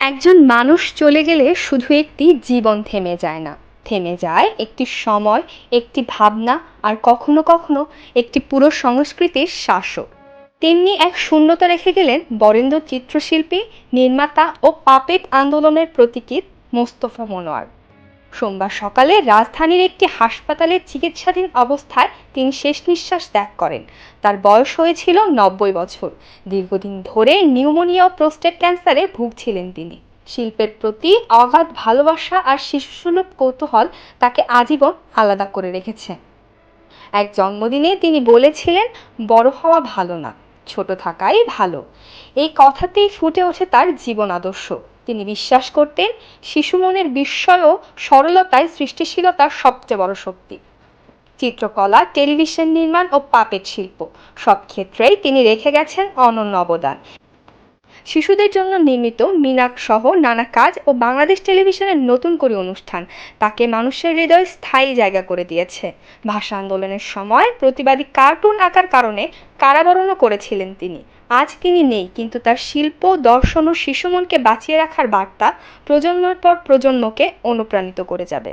একজন মানুষ চলে গেলে শুধু একটি জীবন থেমে যায় না, থেমে যায় একটি সময়, একটি ভাবনা, আর কখনো কখনো একটি পুরো সংস্কৃতির শ্বাসও। তেমনি এক শূন্যতা রেখে গেলেন বরেন্দ্র চিত্রশিল্পী, নির্মাতা ও পাপেট আন্দোলনের প্রতীকী মোস্তফা মনোয়ার। সোমবার সকালে রাজধানীর একটি হাসপাতালে চিকিৎসাধীন অবস্থায় তিনি শেষ নিঃশ্বাস ত্যাগ করেন। তার বয়স হয়েছিল 90 বছর। দীর্ঘদিন ধরে নিউমোনিয়া ও প্রোস্টেট ক্যান্সারে ভুগছিলেন তিনি। শিল্পের প্রতি অগাধ ভালোবাসা আর শিশুসুলভ কৌতূহল তাকে আজীবন আলাদা করে রেখেছে। এক জন্মদিনে তিনি বলেছিলেন, বড় হওয়া ভালো না, ছোট থাকাই ভালো। এই কথাতেই ফুটে ওঠে তার জীবন আদর্শ। তিনি বিশ্বাস করতেন, শিশু মনের বিস্ময় ও সরলতায় সৃষ্টিশীলতার সবচেয়ে বড় শক্তি। চিত্রকলা, টেলিভিশন নির্মাণ ও পাপেট শিল্প, সব ক্ষেত্রেই তিনি রেখে গেছেন অনন্য অবদান। শিশুদের জন্য নির্মিত মিনাক সহ নানা কাজ ও বাংলাদেশ টেলিভিশনের নতুন করে অনুষ্ঠান তাকে মানুষের হৃদয়ে স্থায়ী জায়গা করে দিয়েছে। ভাষা আন্দোলনের সময় প্রতিবাদী কার্টুন আঁকার কারণে কারাবরণও করেছিলেন তিনি। আজ তিনি নেই, কিন্তু তার শিল্প, দর্শন ও শিশু মনকে বাঁচিয়ে রাখার বার্তা প্রজন্মের পর প্রজন্মকে অনুপ্রাণিত করে যাবে।